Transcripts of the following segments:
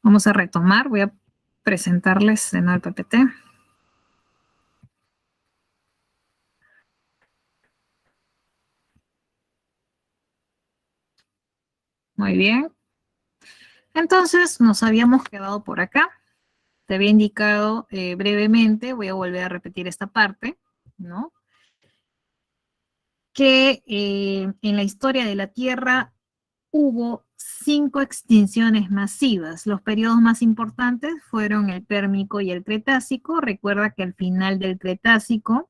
Vamos a retomar, voy a presentarles de nuevo el PPT. Muy bien. Entonces, nos habíamos quedado por acá. Te había indicado brevemente, voy a volver a repetir esta parte, ¿no? Que en la historia de la Tierra hubo 5 extinciones masivas. Los periodos más importantes fueron el Pérmico y el Cretácico. Recuerda que al final del Cretácico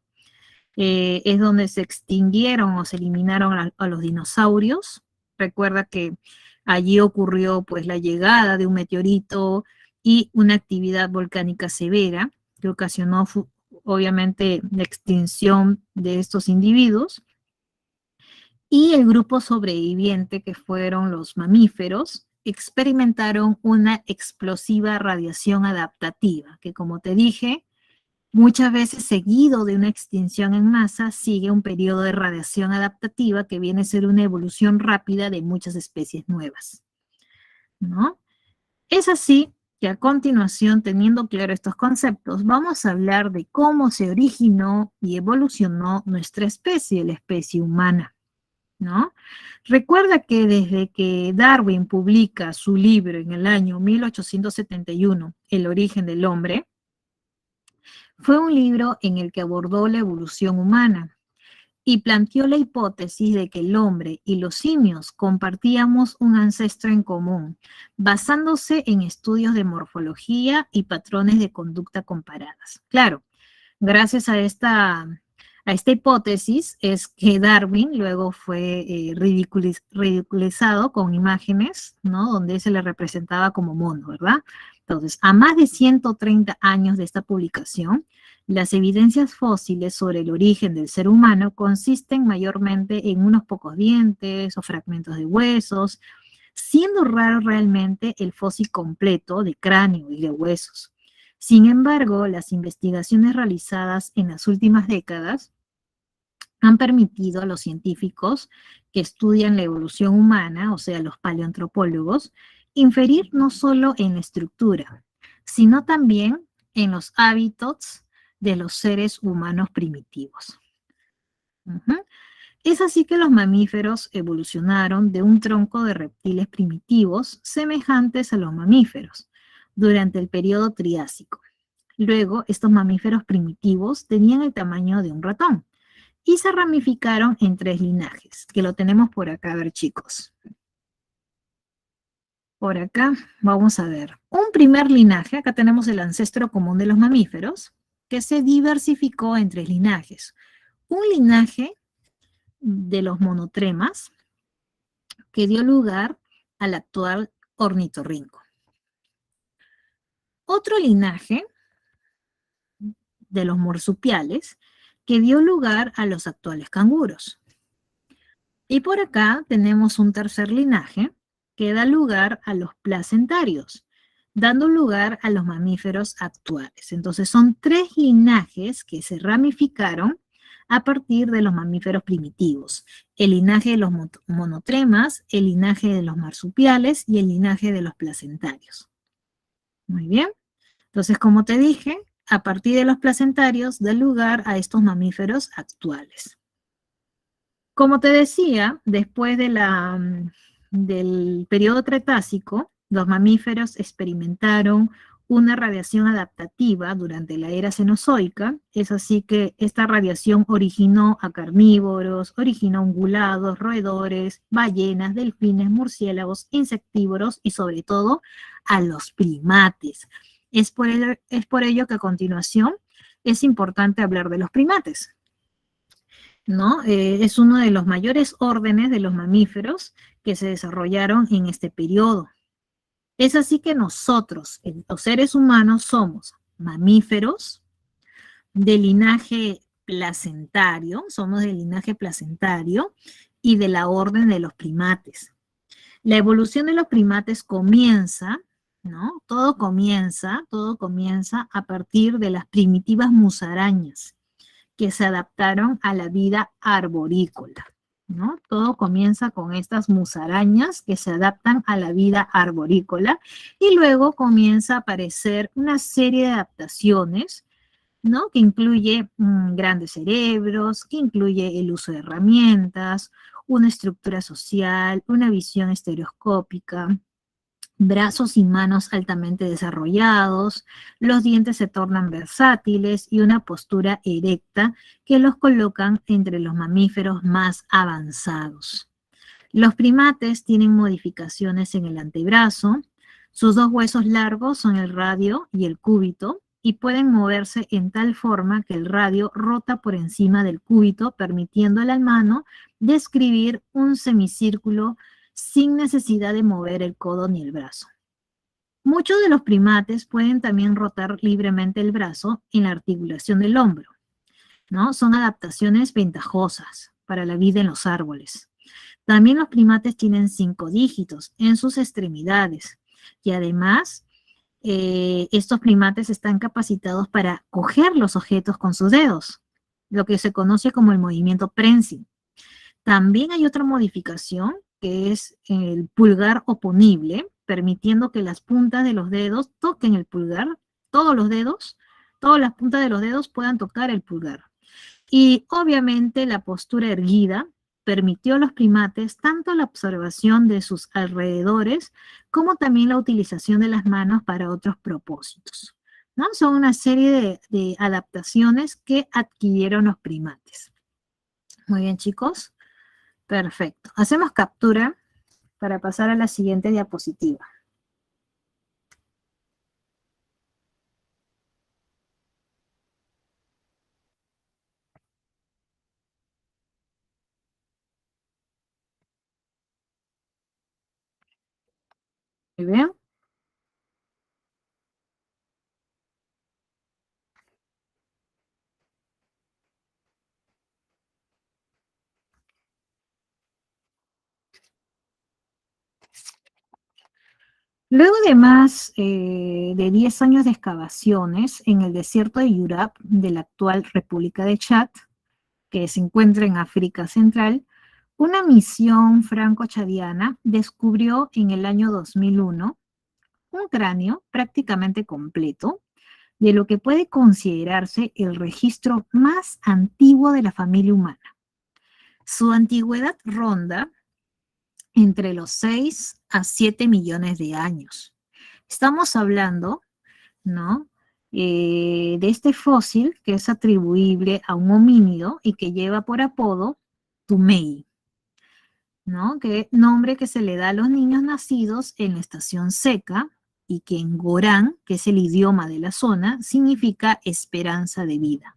es donde se extinguieron o se eliminaron a los dinosaurios. Recuerda que allí ocurrió pues la llegada de un meteorito y una actividad volcánica severa que ocasionó obviamente la extinción de estos individuos. Y el grupo sobreviviente, que fueron los mamíferos, experimentaron una explosiva radiación adaptativa, que como te dije, muchas veces seguido de una extinción en masa, sigue un periodo de radiación adaptativa que viene a ser una evolución rápida de muchas especies nuevas, ¿no? Es así que a continuación, teniendo claro estos conceptos, vamos a hablar de cómo se originó y evolucionó nuestra especie, la especie humana, ¿no? Recuerda que desde que Darwin publica su libro en el año 1871, El origen del hombre, fue un libro en el que abordó la evolución humana y planteó la hipótesis de que el hombre y los simios compartíamos un ancestro en común, basándose en estudios de morfología y patrones de conducta comparadas. Claro, gracias a esta hipótesis es que Darwin luego fue ridiculizado con imágenes, ¿no? Donde se le representaba como mono, ¿verdad? Entonces, a más de 130 años de esta publicación, las evidencias fósiles sobre el origen del ser humano consisten mayormente en unos pocos dientes o fragmentos de huesos, siendo raro realmente el fósil completo de cráneo y de huesos. Sin embargo, las investigaciones realizadas en las últimas décadas han permitido a los científicos que estudian la evolución humana, o sea, los paleoantropólogos, inferir no solo en la estructura, sino también en los hábitos de los seres humanos primitivos. Es así que los mamíferos evolucionaron de un tronco de reptiles primitivos semejantes a los mamíferos durante el periodo Triásico. Luego, estos mamíferos primitivos tenían el tamaño de un ratón y se ramificaron en 3 linajes, que lo tenemos por acá, a ver, chicos. Por acá vamos a ver un primer linaje. Acá tenemos el ancestro común de los mamíferos, que se diversificó en 3 linajes. Un linaje de los monotremas, que dio lugar al actual ornitorrinco. Otro linaje de los marsupiales, que dio lugar a los actuales canguros. Y por acá tenemos un tercer linaje que da lugar a los placentarios, dando lugar a los mamíferos actuales. Entonces son 3 linajes que se ramificaron a partir de los mamíferos primitivos. El linaje de los monotremas, el linaje de los marsupiales y el linaje de los placentarios. Muy bien. Entonces, como te dije, a partir de los placentarios da lugar a estos mamíferos actuales. Como te decía, después de del periodo Cretácico, los mamíferos experimentaron una radiación adaptativa durante la era cenozoica. Es así que esta radiación originó a carnívoros, originó ungulados, roedores, ballenas, delfines, murciélagos, insectívoros y sobre todo a los primates. Es por ello que a continuación es importante hablar de los primates, ¿no? Es uno de los mayores órdenes de los mamíferos que se desarrollaron en este periodo. Es así que nosotros, los seres humanos, somos mamíferos de linaje placentario, somos del linaje placentario y de la orden de los primates. La evolución de los primates comienza, ¿no? Todo comienza a partir de las primitivas musarañas que se adaptaron a la vida arborícola. ¿no? Todo comienza con estas musarañas que se adaptan a la vida arborícola y luego comienza a aparecer una serie de adaptaciones, ¿no? Que incluye grandes cerebros, que incluye el uso de herramientas, una estructura social, una visión estereoscópica, brazos y manos altamente desarrollados, los dientes se tornan versátiles y una postura erecta que los colocan entre los mamíferos más avanzados. Los primates tienen modificaciones en el antebrazo, sus dos huesos largos son el radio y el cúbito y pueden moverse en tal forma que el radio rota por encima del cúbito, permitiendo a la mano describir un semicírculo sin necesidad de mover el codo ni el brazo. Muchos de los primates pueden también rotar libremente el brazo en la articulación del hombro, ¿no? Son adaptaciones ventajosas para la vida en los árboles. También los primates tienen 5 dígitos en sus extremidades y además estos primates están capacitados para coger los objetos con sus dedos, lo que se conoce como el movimiento prensing. También hay otra modificación que es el pulgar oponible, permitiendo que las puntas de los dedos toquen el pulgar, todos los dedos, todas las puntas de los dedos puedan tocar el pulgar. Y obviamente la postura erguida permitió a los primates tanto la observación de sus alrededores como también la utilización de las manos para otros propósitos, ¿no? Son una serie de adaptaciones que adquirieron los primates. Muy bien, chicos. Perfecto. Hacemos captura para pasar a la siguiente diapositiva. Muy bien. Luego de más de 10 años de excavaciones en el desierto de Yurap de la actual República de Chad, que se encuentra en África Central, una misión franco-chadiana descubrió en el año 2001 un cráneo prácticamente completo de lo que puede considerarse el registro más antiguo de la familia humana. Su antigüedad ronda entre los 6 a 7 millones de años. Estamos hablando, ¿no? De este fósil que es atribuible a un homínido y que lleva por apodo Tumei, ¿no? Que nombre que se le da a los niños nacidos en la estación seca y que en Gorán, que es el idioma de la zona, significa esperanza de vida.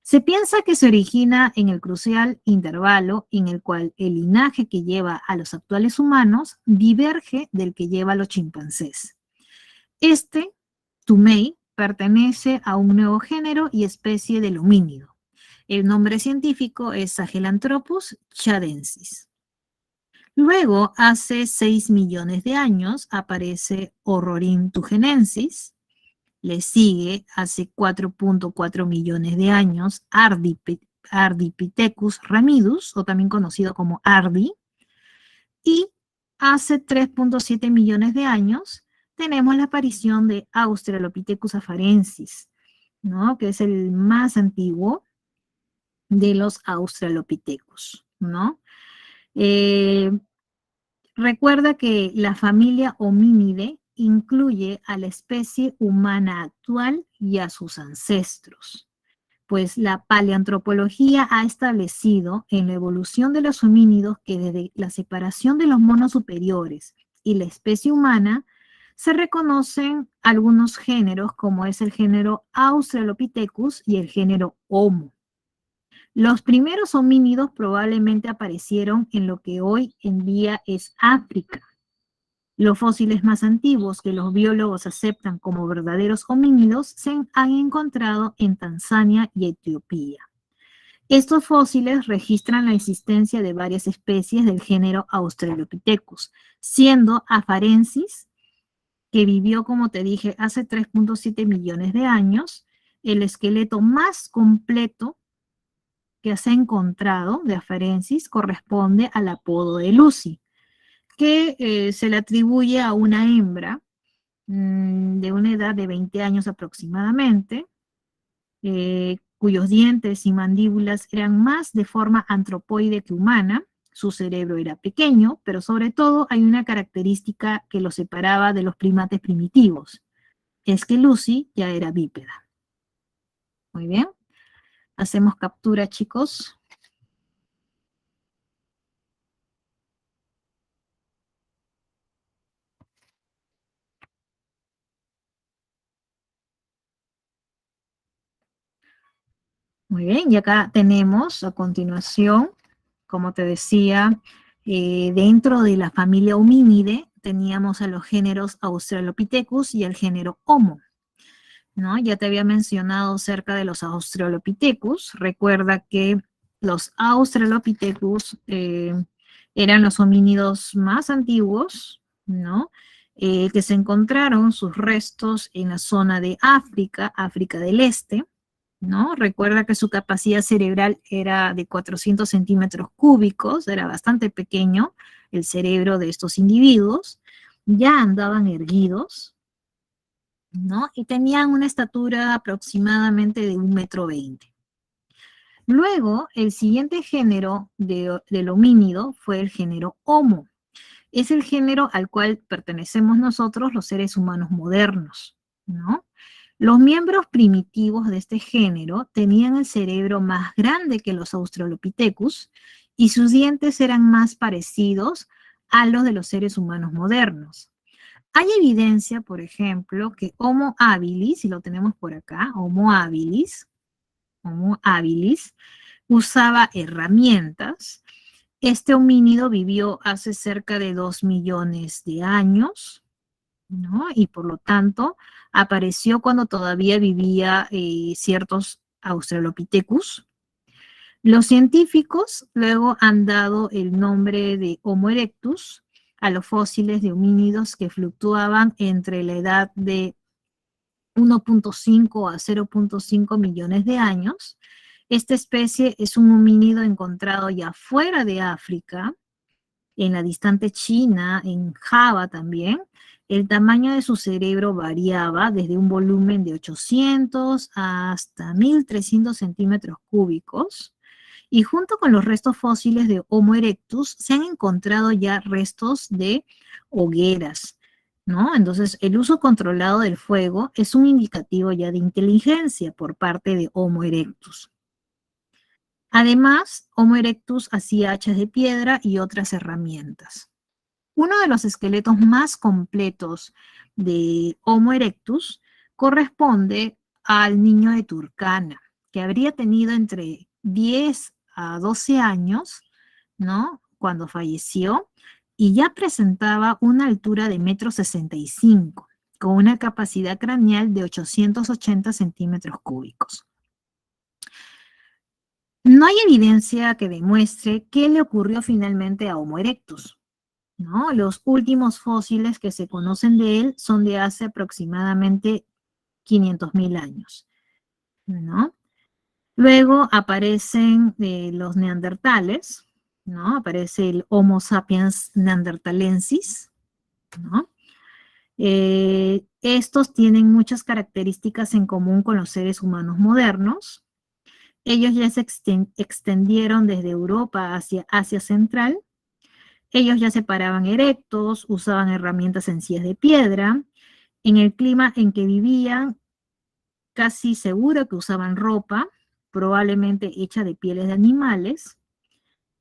Se piensa que se origina en el crucial intervalo en el cual el linaje que lleva a los actuales humanos diverge del que lleva a los chimpancés. Este, Tumei, pertenece a un nuevo género y especie del homínido. El nombre científico es Sahelanthropus chadensis. Luego, hace 6 millones de años, aparece Orrorin-tugenensis. Le sigue, hace 4.4 millones de años, Ardipithecus ramidus, o también conocido como Ardi. Y hace 3.7 millones de años, tenemos la aparición de Australopithecus afarensis, ¿no? Que es el más antiguo de los Australopithecus, ¿no? Recuerda que la familia homínide incluye a la especie humana actual y a sus ancestros, pues la paleantropología ha establecido en la evolución de los homínidos que desde la separación de los monos superiores y la especie humana se reconocen algunos géneros como es el género Australopithecus y el género Homo. Los primeros homínidos probablemente aparecieron en lo que hoy en día es África. Los fósiles más antiguos que los biólogos aceptan como verdaderos homínidos se han encontrado en Tanzania y Etiopía. Estos fósiles registran la existencia de varias especies del género Australopithecus, siendo Afarensis, que vivió, como te dije, hace 3.7 millones de años, el esqueleto más completo que se ha encontrado de afarensis corresponde al apodo de Lucy, que se le atribuye a una hembra de una edad de 20 años aproximadamente, cuyos dientes y mandíbulas eran más de forma antropoide que humana. Su cerebro era pequeño, pero sobre todo hay una característica que lo separaba de los primates primitivos. Es que Lucy ya era bípeda. Muy bien. Hacemos captura, chicos. Muy bien, y acá tenemos a continuación, como te decía, dentro de la familia Homínide teníamos a los géneros Australopithecus y el género Homo, ¿no? Ya te había mencionado acerca de los Australopithecus. Recuerda que los Australopithecus eran los homínidos más antiguos, ¿no? Que se encontraron sus restos en la zona de África, África del Este, ¿no? Recuerda que su capacidad cerebral era de 400 centímetros cúbicos, era bastante pequeño el cerebro de estos individuos, ya andaban erguidos, ¿no? Y tenían una estatura aproximadamente de 1,20 m. Luego, el siguiente género del homínido fue el género Homo. Es el género al cual pertenecemos nosotros, los seres humanos modernos, ¿no? Los miembros primitivos de este género tenían el cerebro más grande que los Australopithecus y sus dientes eran más parecidos a los de los seres humanos modernos. Hay evidencia, por ejemplo, que Homo habilis, si lo tenemos por acá, Homo habilis, usaba herramientas. Este homínido vivió hace cerca de 2 millones de años, ¿no? Y por lo tanto apareció cuando todavía vivía ciertos Australopithecus. Los científicos luego han dado el nombre de Homo erectus a los fósiles de homínidos que fluctuaban entre la edad de 1,5 a 0,5 millones de años. Esta especie es un homínido encontrado ya fuera de África, en la distante China, en Java también. El tamaño de su cerebro variaba desde un volumen de 800 hasta 1.300 centímetros cúbicos. Y junto con los restos fósiles de Homo erectus se han encontrado ya restos de hogueras, ¿no? Entonces, el uso controlado del fuego es un indicativo ya de inteligencia por parte de Homo erectus. Además, Homo erectus hacía hachas de piedra y otras herramientas. Uno de los esqueletos más completos de Homo erectus corresponde al niño de Turkana, que habría tenido entre 10 a 12 años, ¿no? Cuando falleció, y ya presentaba una altura de 1,65 m, con una capacidad craneal de 880 centímetros cúbicos. No hay evidencia que demuestre qué le ocurrió finalmente a Homo erectus, ¿no? Los últimos fósiles que se conocen de él son de hace aproximadamente 500.000 años, ¿no? Luego aparecen los neandertales, ¿no? Aparece el Homo sapiens neanderthalensis, ¿no? Estos tienen muchas características en común con los seres humanos modernos. Ellos ya se extendieron desde Europa hacia Asia Central. Ellos ya se paraban erectos, usaban herramientas sencillas de piedra. En el clima en que vivían, casi seguro que usaban ropa, probablemente hecha de pieles de animales.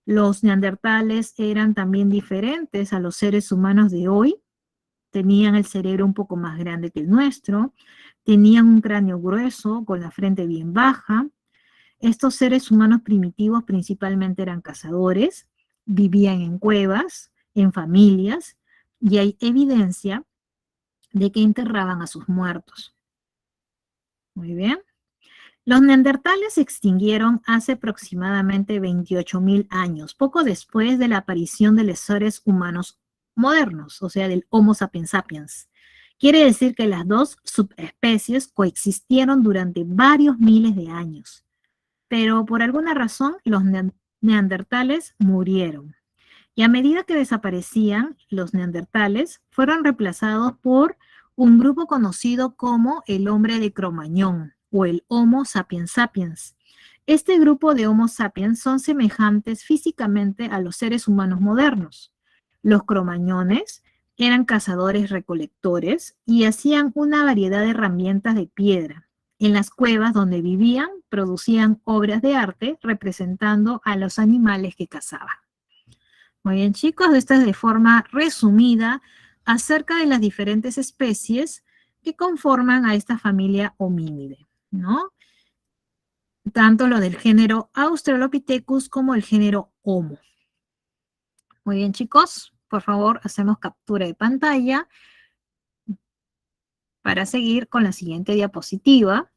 Los neandertales eran también diferentes a los seres humanos de hoy. Tenían el cerebro un poco más grande que el nuestro. Tenían un cráneo grueso, con la frente bien baja. Estos seres humanos primitivos principalmente eran cazadores, vivían en cuevas, en familias, y hay evidencia de que enterraban a sus muertos. Muy bien. Los neandertales se extinguieron hace aproximadamente 28.000 años, poco después de la aparición de los seres humanos modernos, o sea, del Homo sapiens sapiens. Quiere decir que las dos subespecies coexistieron durante varios miles de años. pero por alguna razón los neandertales murieron. Y a medida que desaparecían, los neandertales fueron reemplazados por un grupo conocido como el hombre de Cromañón o el Homo sapiens sapiens. Este grupo de Homo sapiens son semejantes físicamente a los seres humanos modernos. Los cromañones eran cazadores-recolectores y hacían una variedad de herramientas de piedra. En las cuevas donde vivían, producían obras de arte representando a los animales que cazaban. Muy bien, chicos, esta es de forma resumida acerca de las diferentes especies que conforman a esta familia homínide, ¿no? Tanto lo del género Australopithecus como el género Homo. Muy bien, chicos, por favor, hacemos captura de pantalla para seguir con la siguiente diapositiva.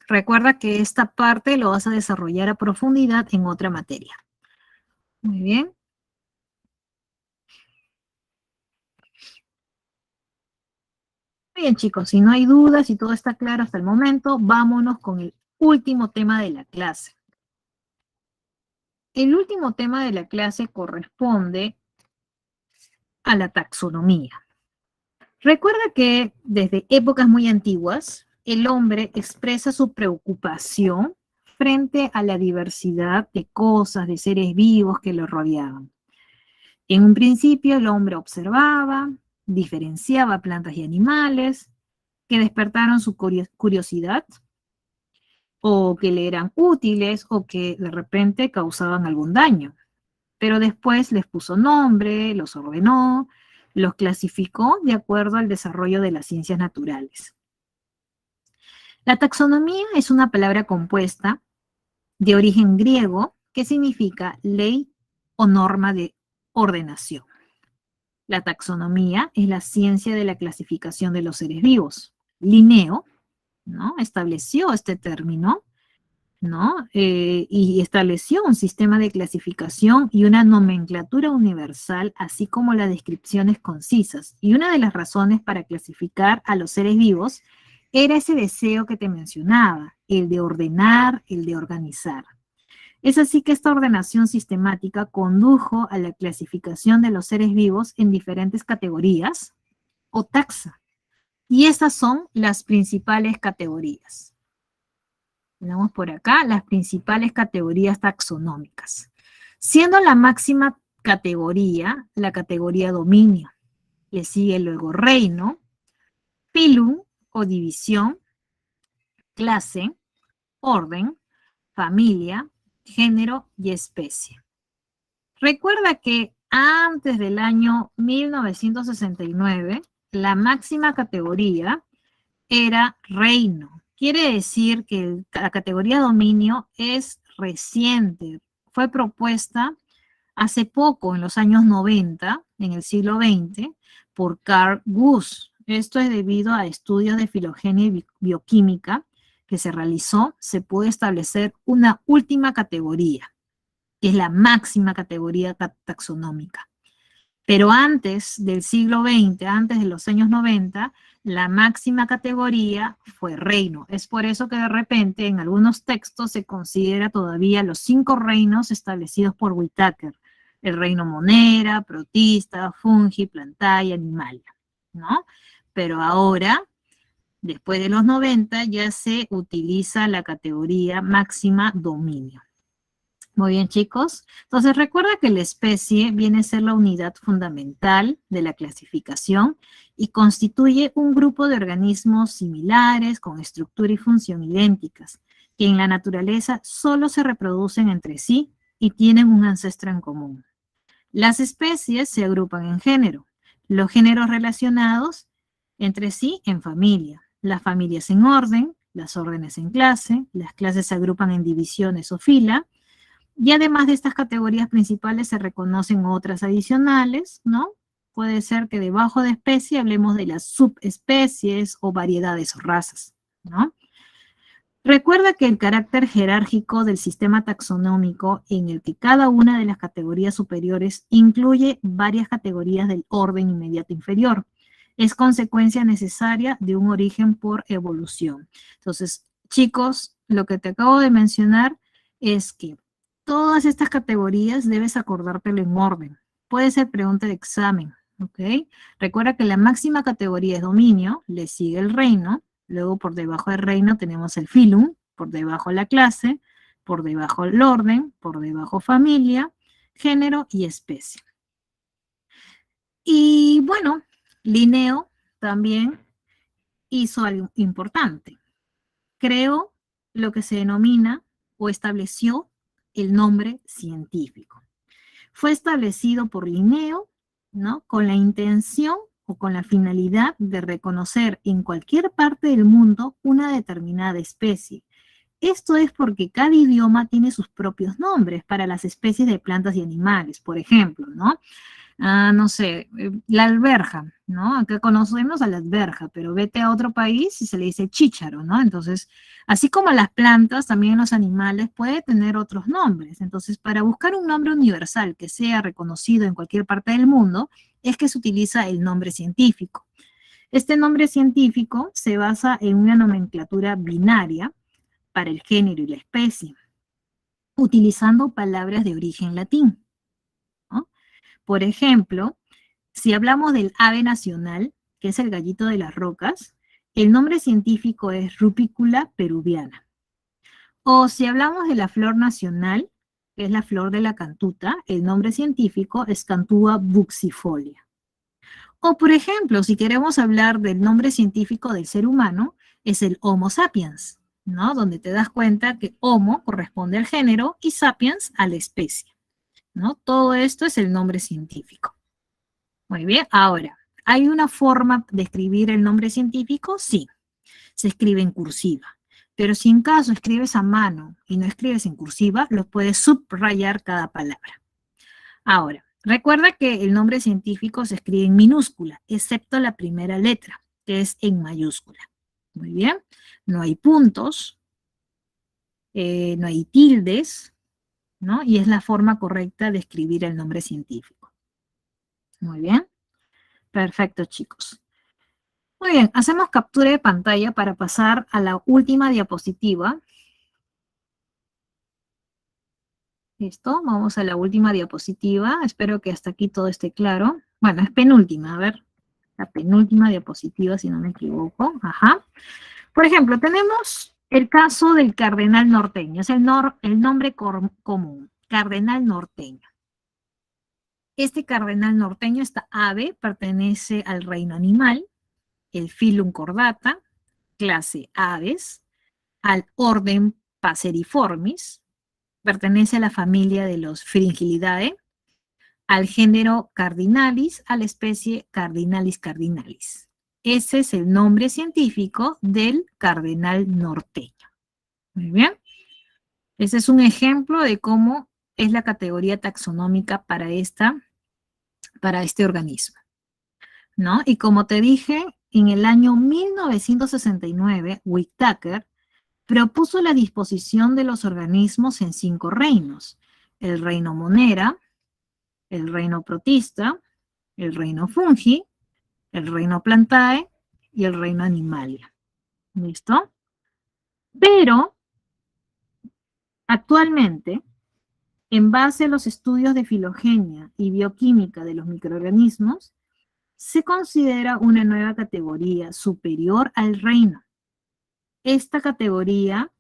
Recuerda que esta parte lo vas a desarrollar a profundidad en otra materia. Muy bien. Bien, chicos, si no hay dudas y todo está claro hasta el momento, vámonos con el último tema de la clase. El último tema de la clase corresponde a la taxonomía. Recuerda que desde épocas muy antiguas, el hombre expresa su preocupación frente a la diversidad de cosas, de seres vivos que lo rodeaban. En un principio el hombre observaba, diferenciaba plantas y animales que despertaron su curiosidad o que le eran útiles o que de repente causaban algún daño. Pero después les puso nombre, los ordenó, los clasificó de acuerdo al desarrollo de las ciencias naturales. La taxonomía es una palabra compuesta de origen griego que significa ley o norma de ordenación. La taxonomía es la ciencia de la clasificación de los seres vivos. Linneo, ¿no?, estableció este término, ¿no? Y estableció un sistema de clasificación y una nomenclatura universal, así como las descripciones concisas. Y una de las razones para clasificar a los seres vivos era ese deseo que te mencionaba, el de ordenar, el de organizar. Es así que esta ordenación sistemática condujo a la clasificación de los seres vivos en diferentes categorías o taxa. Y estas son las principales categorías. Tenemos por acá las principales categorías taxonómicas. Siendo la máxima categoría la categoría dominio. Le sigue luego reino, filum o división, clase, orden, familia, género y especie. Recuerda que antes del año 1969, la máxima categoría era reino. Quiere decir que la categoría dominio es reciente. Fue propuesta hace poco, en los años 90, en el siglo XX, por Carl Guss. Esto es debido a estudios de filogenia y bioquímica que se realizó. Se puede establecer una última categoría, que es la máxima categoría taxonómica. Pero antes del siglo XX, antes de los años 90, la máxima categoría fue reino. Es por eso que de repente en algunos textos se considera todavía los 5 reinos establecidos por Whitaker. El reino monera, protista, fungi, plantae, animal, ¿no? Pero ahora, después de los 90, ya se utiliza la categoría máxima dominio. Muy bien, chicos. Entonces, recuerda que la especie viene a ser la unidad fundamental de la clasificación y constituye un grupo de organismos similares, con estructura y función idénticas, que en la naturaleza solo se reproducen entre sí y tienen un ancestro en común. Las especies se agrupan en género, los géneros relacionados entre sí en familia, las familias en orden, las órdenes en clase, las clases se agrupan en divisiones o fila. Y además de estas categorías principales se reconocen otras adicionales, ¿no? Puede ser que debajo de especie hablemos de las subespecies o variedades o razas, ¿no? Recuerda que el carácter jerárquico del sistema taxonómico, en el que cada una de las categorías superiores incluye varias categorías del orden inmediato inferior, es consecuencia necesaria de un origen por evolución. Entonces, chicos, lo que te acabo de mencionar es que todas estas categorías debes acordártelo en orden. Puede ser pregunta de examen, ¿ok? Recuerda que la máxima categoría es dominio, le sigue el reino, luego por debajo del reino tenemos el filum, por debajo la clase, por debajo el orden, por debajo familia, género y especie. Y bueno, Linneo también hizo algo importante. Creó lo que se denomina o estableció el nombre científico. Fue establecido por Linneo, ¿no? Con la intención o con la finalidad de reconocer en cualquier parte del mundo una determinada especie. Esto es porque cada idioma tiene sus propios nombres para las especies de plantas y animales, por ejemplo, ¿no? No sé, la alberja, ¿no? Acá conocemos a la alberja, pero vete a otro país y se le dice chícharo, ¿no? Entonces, así como las plantas, también los animales pueden tener otros nombres. Entonces, para buscar un nombre universal que sea reconocido en cualquier parte del mundo, es que se utiliza el nombre científico. Este nombre científico se basa en una nomenclatura binaria para el género y la especie, utilizando palabras de origen latín, ¿no? Por ejemplo, si hablamos del ave nacional, que es el gallito de las rocas, el nombre científico es Rupícula peruviana. O si hablamos de la flor nacional, que es la flor de la cantuta, el nombre científico es Cantua buxifolia. O por ejemplo, si queremos hablar del nombre científico del ser humano, es el Homo sapiens, ¿no? Donde te das cuenta que Homo corresponde al género y sapiens a la especie, ¿no? Todo esto es el nombre científico. Muy bien, ahora, ¿hay una forma de escribir el nombre científico? Sí, se escribe en cursiva. Pero si en caso escribes a mano y no escribes en cursiva, lo puedes subrayar cada palabra. Ahora, recuerda que el nombre científico se escribe en minúscula, excepto la primera letra, que es en mayúscula. Muy bien, no hay puntos, no hay tildes, ¿no? Y es la forma correcta de escribir el nombre científico. Muy bien, perfecto, chicos. Muy bien, hacemos captura de pantalla para pasar a la última diapositiva. Listo, vamos a la última diapositiva. Espero que hasta aquí todo esté claro. Bueno, es penúltima, a ver. La penúltima diapositiva, si no me equivoco. Ajá. Por ejemplo, tenemos el caso del cardenal norteño. Es el nombre común, cardenal norteño. Este cardenal norteño, esta ave, pertenece al reino animal, el filum Chordata, clase aves, al orden Passeriformis, pertenece a la familia de los Fringillidae, al género Cardinalis, a la especie Cardinalis cardinalis. Ese es el nombre científico del cardenal norteño. Muy bien. Ese es un ejemplo de cómo es la categoría taxonómica para este organismo, ¿no? Y como te dije, en el año 1969, Whitaker propuso la disposición de los organismos en 5 reinos: el reino Monera, el reino Protista, el reino Fungi, el reino Plantae y el reino Animalia. ¿Listo? Pero actualmente, en base a los estudios de filogenia y bioquímica de los microorganismos, se considera una nueva categoría superior al reino. Esta categoría,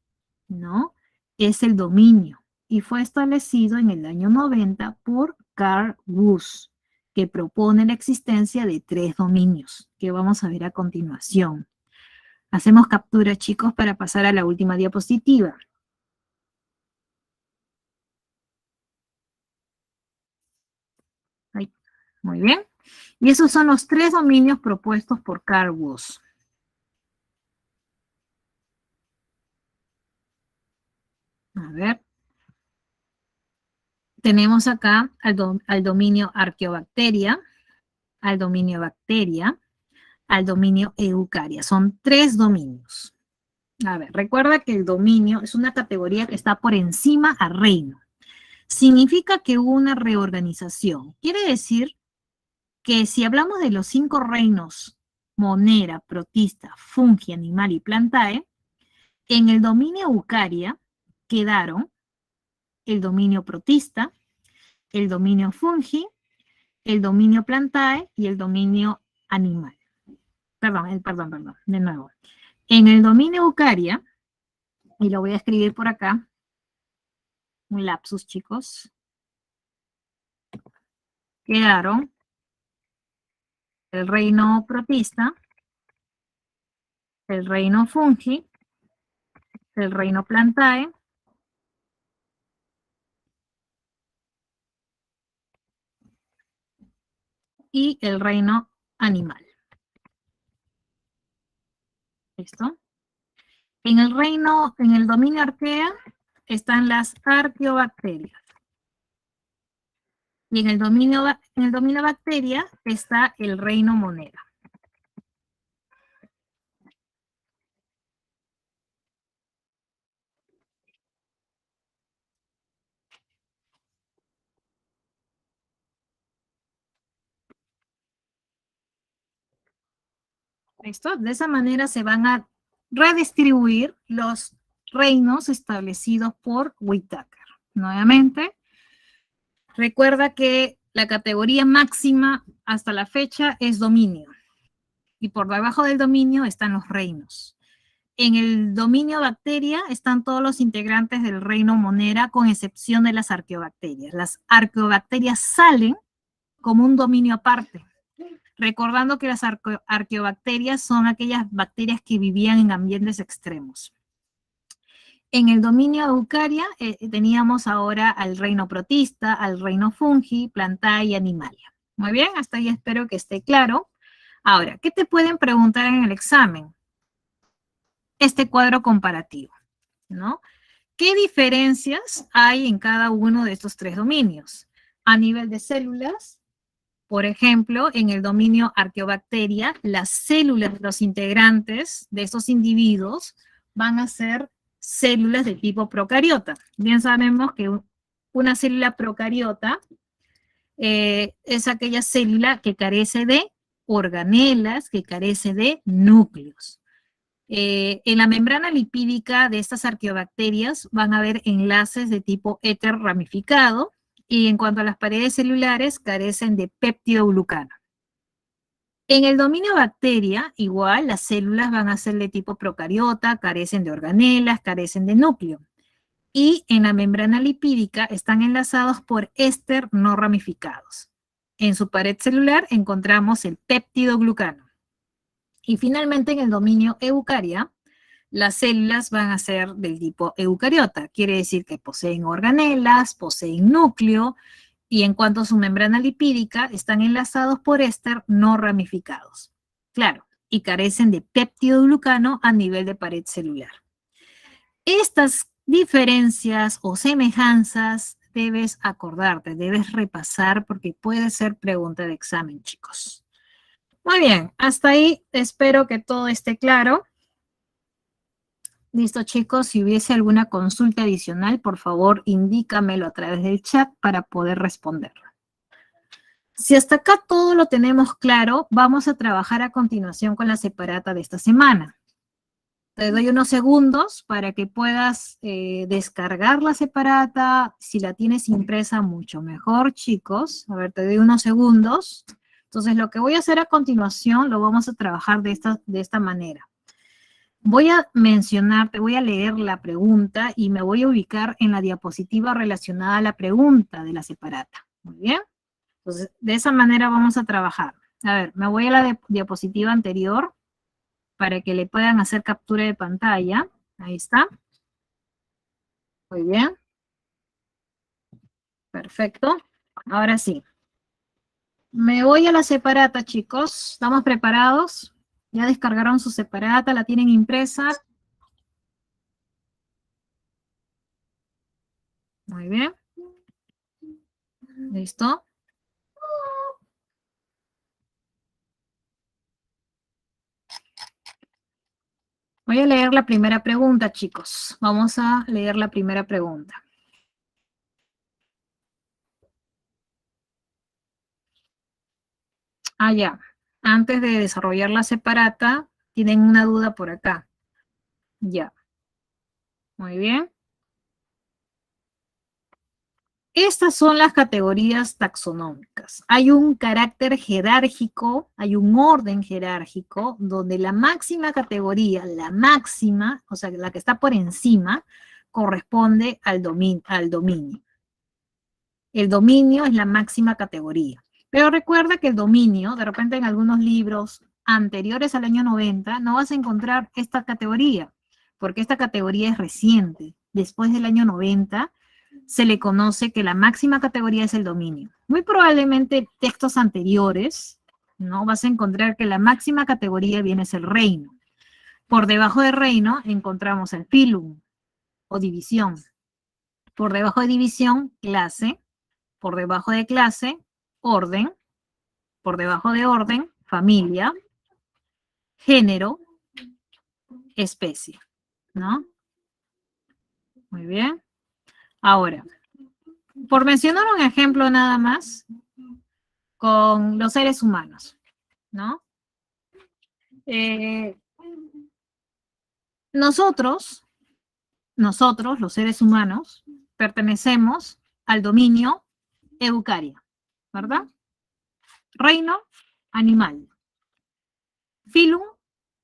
¿no?, es el dominio y fue establecido en el año 90 por Carl Woese, que propone la existencia de 3 dominios, que vamos a ver a continuación. Hacemos captura, chicos, para pasar a la última diapositiva. Ahí. Muy bien. Y esos son los 3 dominios propuestos por Carl Woese. A ver. Tenemos acá al dominio Arqueobacteria, al dominio Bacteria, al dominio Eucaria. Son 3 dominios. A ver, recuerda que el dominio es una categoría que está por encima al reino. Significa que hubo una reorganización. Quiere decir que si hablamos de los 5 reinos, Monera, Protista, Fungi, Animal y Plantae, en el dominio Eucaria quedaron el dominio protista, el dominio fungi, el dominio plantae y el dominio animal. Perdón, de nuevo. En el dominio eucaria, y lo voy a escribir por acá, un lapsus, chicos, quedaron el reino protista, el reino fungi, el reino plantae, y el reino animal. ¿Listo? En el dominio arquea están las arqueobacterias. Y en el dominio bacteria está el reino monera. ¿Listo? De esa manera se van a redistribuir los reinos establecidos por Whittaker. Nuevamente, recuerda que la categoría máxima hasta la fecha es dominio. Y por debajo del dominio están los reinos. En el dominio bacteria están todos los integrantes del reino monera, con excepción de las arqueobacterias. Las arqueobacterias salen como un dominio aparte, recordando que las arqueobacterias son aquellas bacterias que vivían en ambientes extremos. En el dominio eucaria teníamos ahora al reino protista, al reino fungi, plantae y animalia. Muy bien, hasta ahí espero que esté claro. Ahora, ¿qué te pueden preguntar en el examen? Este cuadro comparativo, ¿no? ¿Qué diferencias hay en cada uno de estos tres dominios? A nivel de células, por ejemplo, en el dominio arqueobacteria, las células de los integrantes de estos individuos van a ser células de tipo procariota. Bien sabemos que una célula procariota es aquella célula que carece de organelas, que carece de núcleos. En la membrana lipídica de estas arqueobacterias van a haber enlaces de tipo éter ramificado, y en cuanto a las paredes celulares, carecen de péptidoglucano. En el dominio bacteria, igual, las células van a ser de tipo procariota, carecen de organelas, carecen de núcleo. Y en la membrana lipídica están enlazados por éster no ramificados. En su pared celular encontramos el péptidoglucano. Y finalmente, en el dominio eucaria, las células van a ser del tipo eucariota. Quiere decir que poseen organelas, poseen núcleo, y en cuanto a su membrana lipídica, están enlazados por éster no ramificados. Claro, y carecen de péptidoglucano a nivel de pared celular. Estas diferencias o semejanzas debes acordarte, debes repasar, porque puede ser pregunta de examen, chicos. Muy bien, hasta ahí espero que todo esté claro. Listo, chicos, si hubiese alguna consulta adicional, por favor, indícamelo a través del chat para poder responderlo. Si hasta acá todo lo tenemos claro, vamos a trabajar a continuación con la separata de esta semana. Te doy unos segundos para que puedas descargar la separata. Si la tienes impresa, mucho mejor, chicos. A ver, te doy unos segundos. Entonces, lo que voy a hacer a continuación, lo vamos a trabajar de esta manera. Voy a mencionarte, voy a leer la pregunta y me voy a ubicar en la diapositiva relacionada a la pregunta de la separata. Muy bien. Entonces, de esa manera vamos a trabajar. A ver, me voy a la diapositiva anterior para que le puedan hacer captura de pantalla. Ahí está. Muy bien. Perfecto. Ahora sí. Me voy a la separata, chicos. ¿Estamos preparados? ¿Ya descargaron su separata? ¿La tienen impresa? Muy bien. ¿Listo? Voy a leer la primera pregunta, chicos. Vamos a leer la primera pregunta. Ah, ya. Antes de desarrollar la separata, tienen una duda por acá. Ya. Muy bien. Estas son las categorías taxonómicas. Hay un carácter jerárquico, hay un orden jerárquico, donde la máxima categoría, la máxima, o sea, la que está por encima, corresponde al dominio. El dominio es la máxima categoría. Pero recuerda que el dominio, de repente en algunos libros anteriores al año 90, no vas a encontrar esta categoría, porque esta categoría es reciente. Después del año 90, se le conoce que la máxima categoría es el dominio. Muy probablemente textos anteriores, ¿no? Vas a encontrar que la máxima categoría viene a ser el reino. Por debajo del reino encontramos el filum o división. Por debajo de división, clase. Por debajo de clase, orden. Por debajo de orden, familia. Género, especie, ¿no? Muy bien. Ahora, por mencionar un ejemplo nada más, con los seres humanos, ¿no? Nosotros, los seres humanos, pertenecemos al dominio Eucaria, ¿verdad? Reino, animal. Filum,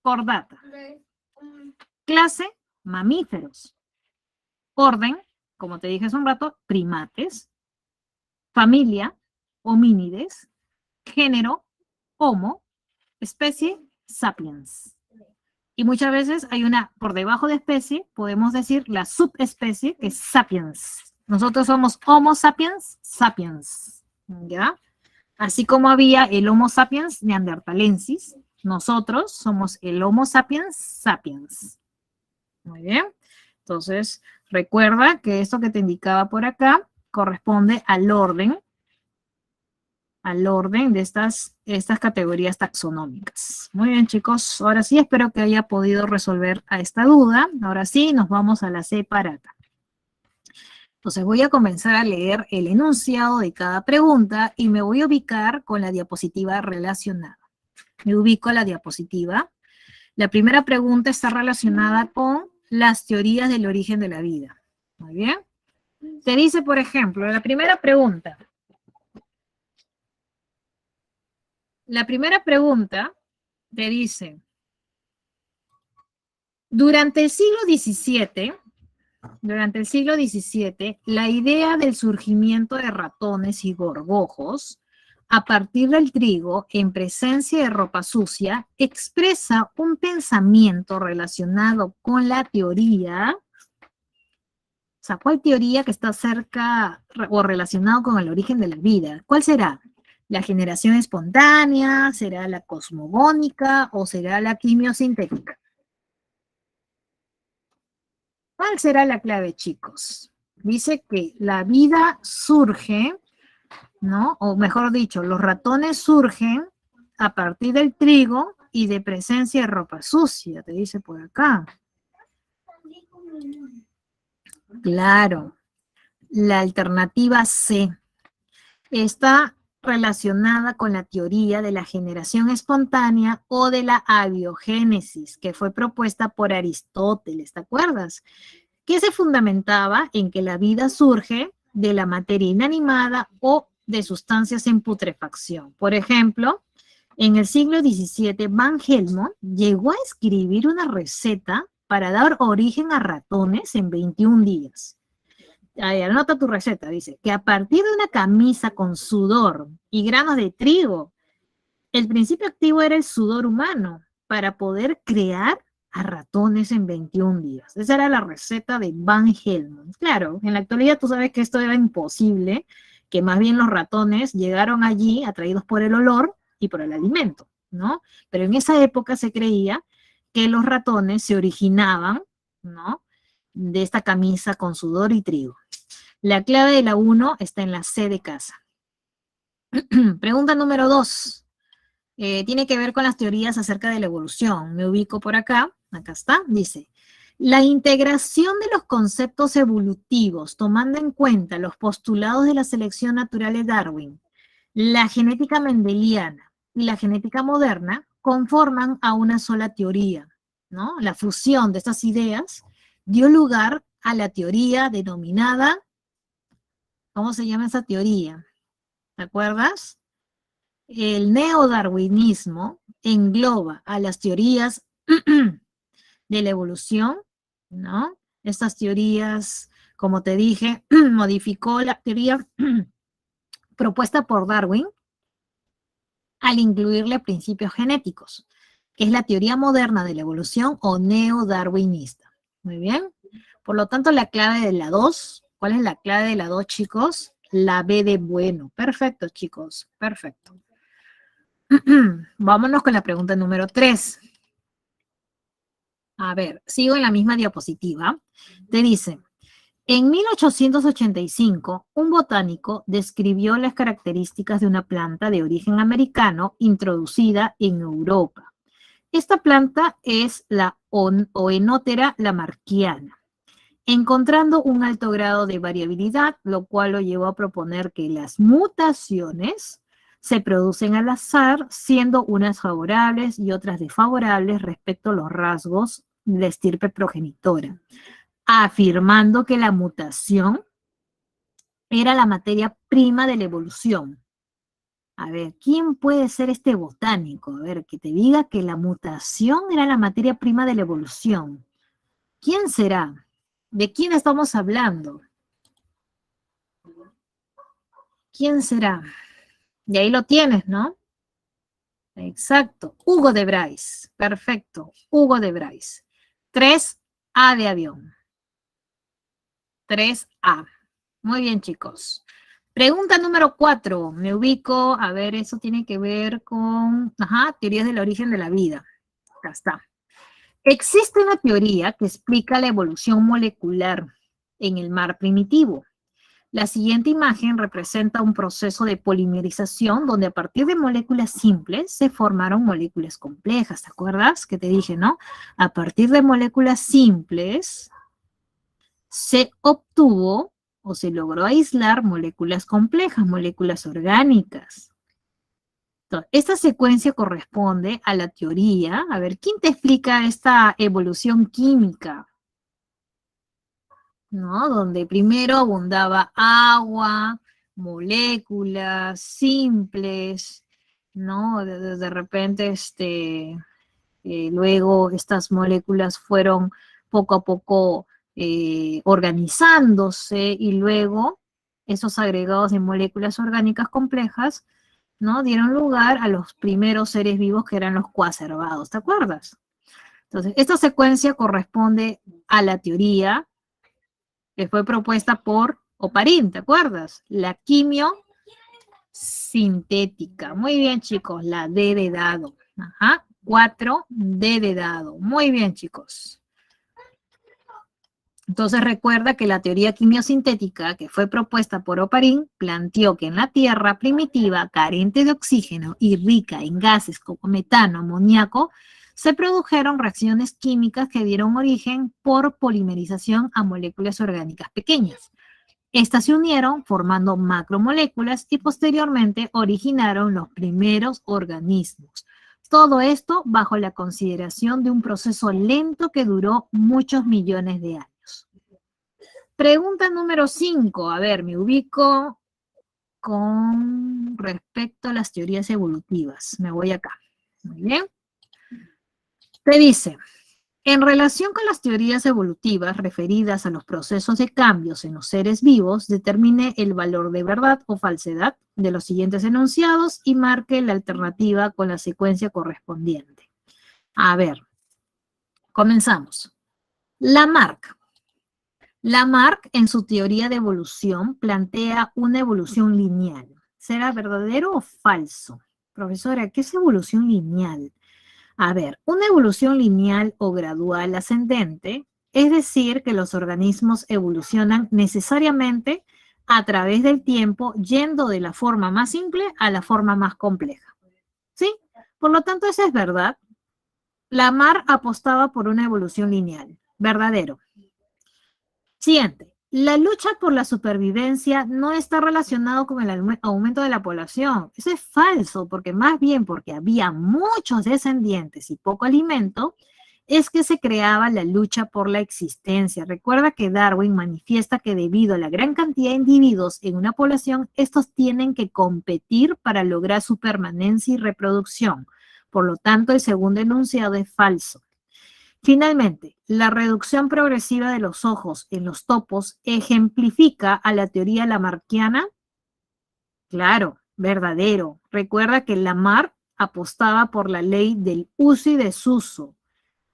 chordata. Clase, mamíferos. Orden, como te dije hace un rato, primates. Familia, homínides. Género, homo. Especie, sapiens. Y muchas veces hay una, por debajo de especie, podemos decir la subespecie, que es sapiens. Nosotros somos Homo sapiens, sapiens, ¿ya? Así como había el Homo sapiens neanderthalensis, nosotros somos el Homo sapiens, sapiens. Muy bien. Entonces, recuerda que esto que te indicaba por acá corresponde al orden de estas categorías taxonómicas. Muy bien, chicos. Ahora sí, espero que haya podido resolver a esta duda. Ahora sí, nos vamos a la separata. Entonces, voy a comenzar a leer el enunciado de cada pregunta y me voy a ubicar con la diapositiva relacionada. Me ubico a la diapositiva. La primera pregunta está relacionada con las teorías del origen de la vida. Muy bien. Te dice, por ejemplo, la primera pregunta. La primera pregunta te dice, durante el siglo XVII, la idea del surgimiento de ratones y gorgojos a partir del trigo en presencia de ropa sucia expresa un pensamiento relacionado con la teoría. O sea, ¿cuál teoría que está cerca o relacionado con el origen de la vida? ¿Cuál será? ¿La generación espontánea? ¿Será la cosmogónica? ¿O será la quimiosintética? ¿Cuál será la clave, chicos? Dice que la vida surge, ¿no? O mejor dicho, los ratones surgen a partir del trigo y de presencia de ropa sucia, te dice por acá. Claro, la alternativa C está relacionada con la teoría de la generación espontánea o de la abiogénesis, que fue propuesta por Aristóteles, ¿te acuerdas? Que se fundamentaba en que la vida surge de la materia inanimada o de sustancias en putrefacción. Por ejemplo, en el siglo XVII, Van Helmont llegó a escribir una receta para dar origen a ratones en 21 días. Ahí, anota tu receta, dice, que a partir de una camisa con sudor y granos de trigo, el principio activo era el sudor humano para poder crear a ratones en 21 días. Esa era la receta de Van Helmont. Claro, en la actualidad tú sabes que esto era imposible, que más bien los ratones llegaron allí atraídos por el olor y por el alimento, ¿no? Pero en esa época se creía que los ratones se originaban, ¿no? De esta camisa con sudor y trigo. La clave de la 1 está en la C de casa. Pregunta número 2. Tiene que ver con las teorías acerca de la evolución. Me ubico por acá. Acá está. Dice, la integración de los conceptos evolutivos, tomando en cuenta los postulados de la selección natural de Darwin, la genética mendeliana y la genética moderna, conforman a una sola teoría, ¿no? La fusión de estas ideas dio lugar a la teoría denominada ¿Cómo se llama esa teoría? ¿Te acuerdas? El neodarwinismo engloba a las teorías de la evolución, ¿no? Estas teorías, como te dije, modificó la teoría propuesta por Darwin al incluirle principios genéticos, que es la teoría moderna de la evolución o neodarwinista. Muy bien. Por lo tanto, la clave de la 2, ¿cuál es la clave de la 2, chicos? La B de bueno. Perfecto, chicos. Perfecto. Vámonos con la pregunta número 3. A ver, sigo en la misma diapositiva. Te dice, en 1885, un botánico describió las características de una planta de origen americano introducida en Europa. Esta planta es la Oenotera lamarckiana, encontrando un alto grado de variabilidad, lo cual lo llevó a proponer que las mutaciones se producen al azar, siendo unas favorables y otras desfavorables respecto a los rasgos de la estirpe progenitora, afirmando que la mutación era la materia prima de la evolución. A ver, ¿quién puede ser este botánico? A ver, que te diga que la mutación era la materia prima de la evolución. ¿Quién será? ¿De quién estamos hablando? ¿Quién será? Y ahí lo tienes, ¿no? Exacto. Hugo de Bryce. Perfecto. Hugo de Bryce. 3A de avión. 3A. Muy bien, chicos. Pregunta número 4. Me ubico. A ver, eso tiene que ver con teorías del origen de la vida. Acá está. Existe una teoría que explica la evolución molecular en el mar primitivo. La siguiente imagen representa un proceso de polimerización donde a partir de moléculas simples se formaron moléculas complejas. ¿Te acuerdas que te dije, no? A partir de moléculas simples se obtuvo o se logró aislar moléculas complejas, moléculas orgánicas. Entonces, esta secuencia corresponde a la teoría. A ver, ¿quién te explica esta evolución química? ¿No? Donde primero abundaba agua, moléculas simples, ¿no? De repente, luego estas moléculas fueron poco a poco organizándose y luego esos agregados de moléculas orgánicas complejas, ¿no? Dieron lugar a los primeros seres vivos que eran los coacervados, ¿te acuerdas? Entonces, esta secuencia corresponde a la teoría que fue propuesta por Oparin, ¿te acuerdas? La quimio sintética. Muy bien, chicos, la D de dado. 4, D de dado. Muy bien, chicos. Entonces recuerda que la teoría quimiosintética que fue propuesta por Oparin planteó que en la Tierra primitiva, carente de oxígeno y rica en gases como metano, amoníaco, se produjeron reacciones químicas que dieron origen por polimerización a moléculas orgánicas pequeñas. Estas se unieron formando macromoléculas y posteriormente originaron los primeros organismos. Todo esto bajo la consideración de un proceso lento que duró muchos millones de años. Pregunta número 5. A ver, me ubico con respecto a las teorías evolutivas. Me voy acá. Muy bien. Te dice, en relación con las teorías evolutivas referidas a los procesos de cambios en los seres vivos, determine el valor de verdad o falsedad de los siguientes enunciados y marque la alternativa con la secuencia correspondiente. A ver, comenzamos. Lamarck. Lamarck, en su teoría de evolución, plantea una evolución lineal. ¿Será verdadero o falso? Profesora, ¿qué es evolución lineal? A ver, una evolución lineal o gradual ascendente, es decir, que los organismos evolucionan necesariamente a través del tiempo, yendo de la forma más simple a la forma más compleja. ¿Sí? Por lo tanto, eso es verdad. Lamarck apostaba por una evolución lineal. Verdadero. Siguiente. La lucha por la supervivencia no está relacionado con el aumento de la población. Eso es falso, porque más bien porque había muchos descendientes y poco alimento, es que se creaba la lucha por la existencia. Recuerda que Darwin manifiesta que debido a la gran cantidad de individuos en una población, estos tienen que competir para lograr su permanencia y reproducción. Por lo tanto, el segundo enunciado es falso. Finalmente, la reducción progresiva de los ojos en los topos ejemplifica a la teoría lamarckiana. Claro, verdadero. Recuerda que Lamarck apostaba por la ley del uso y desuso,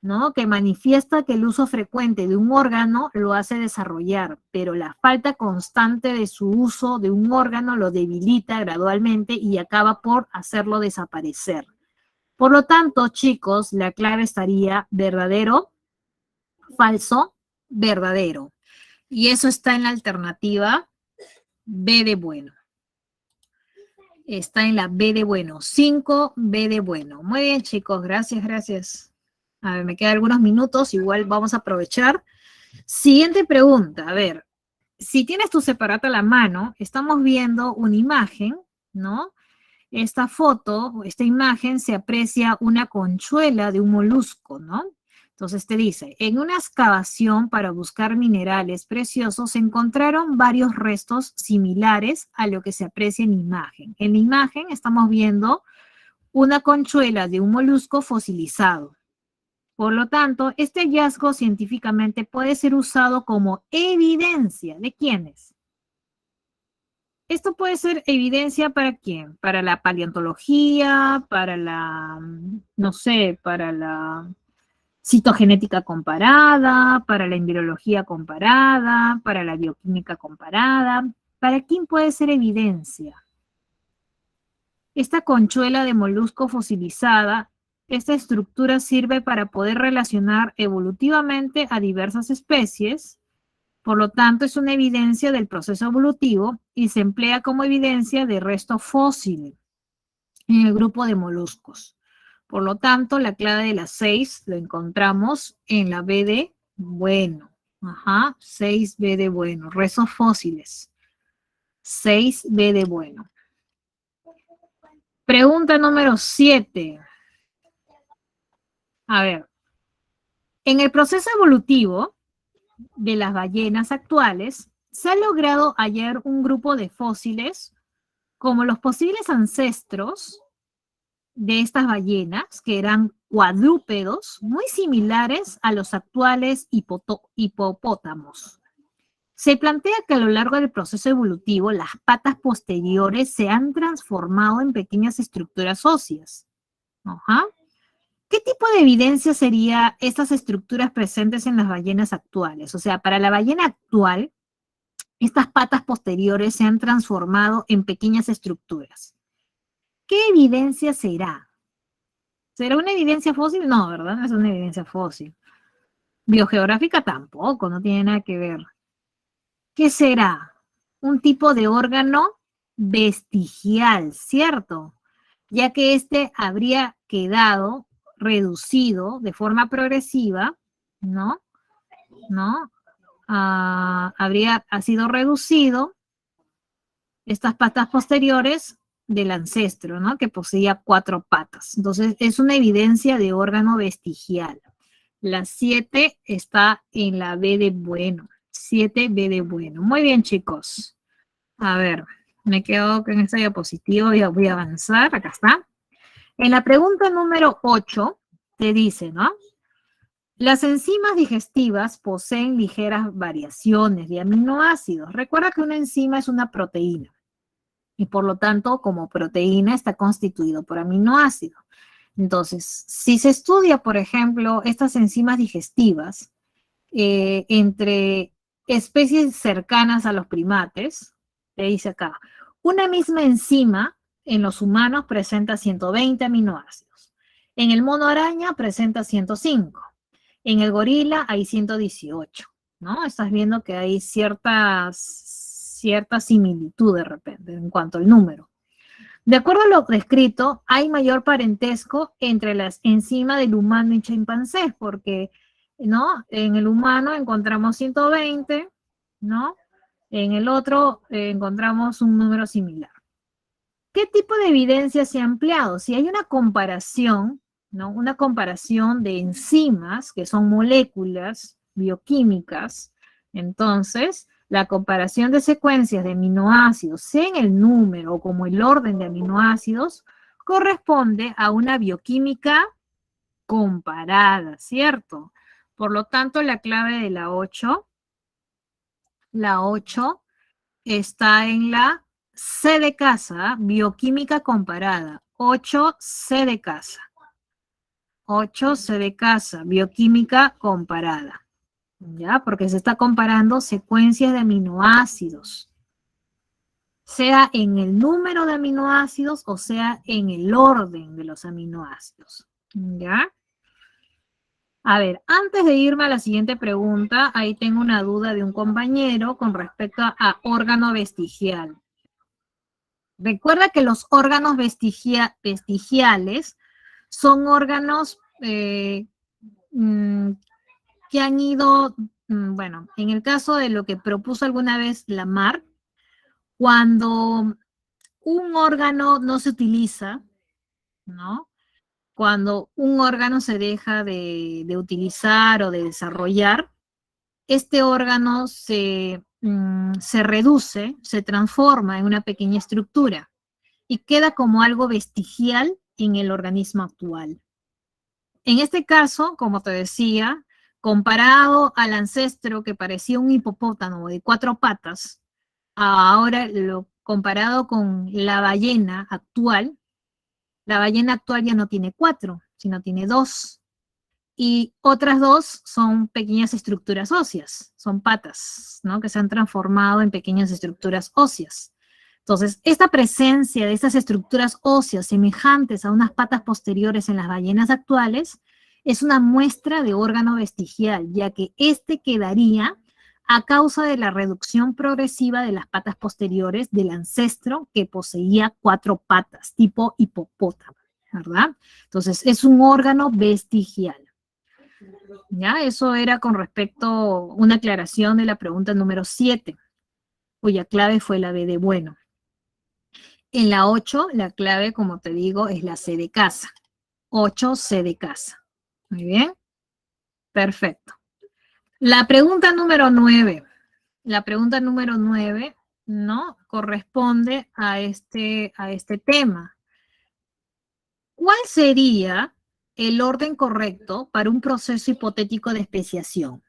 ¿no? Que manifiesta que el uso frecuente de un órgano lo hace desarrollar, pero la falta constante de su uso de un órgano lo debilita gradualmente y acaba por hacerlo desaparecer. Por lo tanto, chicos, la clave estaría verdadero, falso, verdadero. Y eso está en la alternativa B de bueno. Está en la B de bueno. 5, B de bueno. Muy bien, chicos. Gracias, gracias. A ver, me quedan algunos minutos. Igual vamos a aprovechar. Siguiente pregunta. A ver, si tienes tu separata a la mano, estamos viendo una imagen, ¿no? Esta foto, esta imagen, se aprecia una conchuela de un molusco, ¿no? Entonces te dice, en una excavación para buscar minerales preciosos se encontraron varios restos similares a lo que se aprecia en imagen. En la imagen estamos viendo una conchuela de un molusco fosilizado. Por lo tanto, este hallazgo científicamente puede ser usado como evidencia. ¿De quiénes? Esto puede ser evidencia para quién, para la paleontología, para la, no sé, para la citogenética comparada, para la embriología comparada, para la bioquímica comparada. ¿Para quién puede ser evidencia? Esta conchuela de molusco fosilizada, esta estructura sirve para poder relacionar evolutivamente a diversas especies. Por lo tanto, es una evidencia del proceso evolutivo y se emplea como evidencia de resto fósil en el grupo de moluscos. Por lo tanto, la clave de las 6 lo encontramos en la B de bueno. Ajá, 6B de bueno. Restos fósiles. 6B de bueno. Pregunta número 7. A ver, en el proceso evolutivo de las ballenas actuales, se ha logrado hallar un grupo de fósiles como los posibles ancestros de estas ballenas, que eran cuadrúpedos, muy similares a los actuales hipopótamos. Se plantea que a lo largo del proceso evolutivo, las patas posteriores se han transformado en pequeñas estructuras óseas. Ajá. ¿Qué tipo de evidencia serían estas estructuras presentes en las ballenas actuales? O sea, para la ballena actual, estas patas posteriores se han transformado en pequeñas estructuras. ¿Qué evidencia será? ¿Será una evidencia fósil? No, ¿verdad? No es una evidencia fósil. Biogeográfica tampoco, no tiene nada que ver. ¿Qué será? Un tipo de órgano vestigial, ¿cierto? Ya que este habría quedado reducido de forma progresiva, ¿no? Ha sido reducido estas patas posteriores del ancestro, ¿no? Que poseía 4 patas. Entonces, es una evidencia de órgano vestigial. La 7 está en la B de bueno. 7B de bueno. Muy bien, chicos. A ver, me quedo con esta diapositiva, voy a avanzar, acá está. En la pregunta número 8 te dice, ¿no? Las enzimas digestivas poseen ligeras variaciones de aminoácidos. Recuerda que una enzima es una proteína y por lo tanto, como proteína está constituido por aminoácidos. Entonces, si se estudia, por ejemplo, estas enzimas digestivas entre especies cercanas a los primates, te dice acá, una misma enzima en los humanos presenta 120 aminoácidos. En el mono araña presenta 105. En el gorila hay 118, ¿no? Estás viendo que hay cierta similitud de repente en cuanto al número. De acuerdo a lo descrito, hay mayor parentesco entre las enzimas del humano y chimpancés, porque, ¿no? En el humano encontramos 120, ¿no? En el otro encontramos un número similar. ¿Qué tipo de evidencia se ha empleado? Si hay una comparación ¿no? Una comparación de enzimas, que son moléculas bioquímicas. Entonces, la comparación de secuencias de aminoácidos, sea en el número o como el orden de aminoácidos, corresponde a una bioquímica comparada, ¿cierto? Por lo tanto, la clave de la 8 está en la C de casa, bioquímica comparada. 8C de casa. 8C de casa, bioquímica comparada. ¿Ya? Porque se está comparando secuencias de aminoácidos, sea en el número de aminoácidos o sea en el orden de los aminoácidos. ¿Ya? A ver, antes de irme a la siguiente pregunta, ahí tengo una duda de un compañero con respecto a órgano vestigial. Recuerda que los órganos vestigiales son órganos que han ido, bueno, en el caso de lo que propuso alguna vez Lamarck, cuando un órgano no se utiliza, ¿no? Cuando un órgano se deja de utilizar o de desarrollar, este órgano se reduce, se transforma en una pequeña estructura y queda como algo vestigial en el organismo actual. En este caso, como te decía, comparado al ancestro que parecía un hipopótamo de 4 patas, ahora comparado con la ballena actual ya no tiene 4, sino tiene 2. Y otras 2 son pequeñas estructuras óseas, son patas, ¿no? Que se han transformado en pequeñas estructuras óseas. Entonces, esta presencia de estas estructuras óseas semejantes a unas patas posteriores en las ballenas actuales es una muestra de órgano vestigial, ya que este quedaría a causa de la reducción progresiva de las patas posteriores del ancestro que poseía 4 patas, tipo hipopótamo, ¿verdad? Entonces, es un órgano vestigial. ¿Ya? Eso era con respecto a una aclaración de la pregunta número 7, cuya clave fue la B de bueno. En la 8, la clave, como te digo, es la C de casa. 8C de casa. Muy bien. Perfecto. La pregunta número 9. La pregunta número 9, ¿no? Corresponde a este tema. ¿Cuál sería el orden correcto para un proceso hipotético de especiación?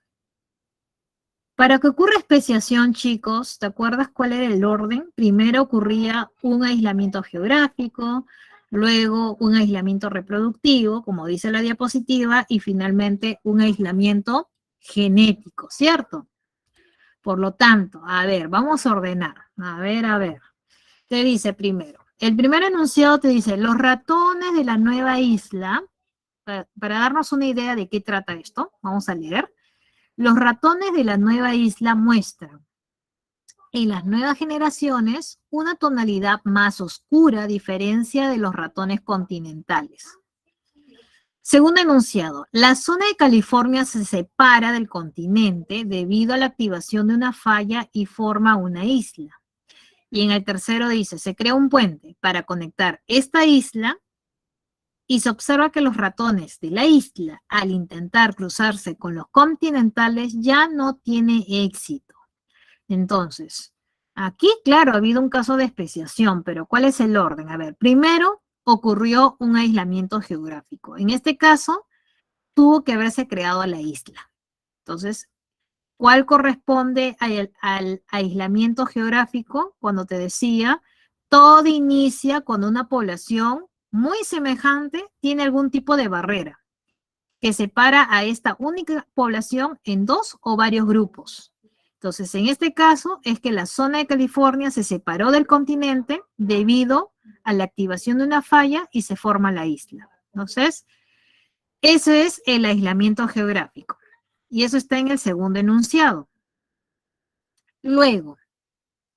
Para que ocurra especiación, chicos, ¿te acuerdas cuál era el orden? Primero ocurría un aislamiento geográfico, luego un aislamiento reproductivo, como dice la diapositiva, y finalmente un aislamiento genético, ¿cierto? Por lo tanto, a ver, vamos a ordenar. A ver. Te dice primero, el primer enunciado te dice, los ratones de la nueva isla, para darnos una idea de qué trata esto, vamos a leer. Los ratones de la nueva isla muestran en las nuevas generaciones una tonalidad más oscura a diferencia de los ratones continentales. Segundo enunciado, la zona de California se separa del continente debido a la activación de una falla y forma una isla. Y en el tercero dice, se crea un puente para conectar esta isla y se observa que los ratones de la isla, al intentar cruzarse con los continentales, ya no tiene éxito. Entonces, aquí, claro, ha habido un caso de especiación, pero ¿cuál es el orden? A ver, primero ocurrió un aislamiento geográfico. En este caso, tuvo que haberse creado la isla. Entonces, ¿cuál corresponde al aislamiento geográfico? Cuando te decía, todo inicia cuando una población muy semejante tiene algún tipo de barrera que separa a esta única población en 2 o varios grupos. Entonces, en este caso es que la zona de California se separó del continente debido a la activación de una falla y se forma la isla. Entonces, ese es el aislamiento geográfico. Y eso está en el segundo enunciado. Luego,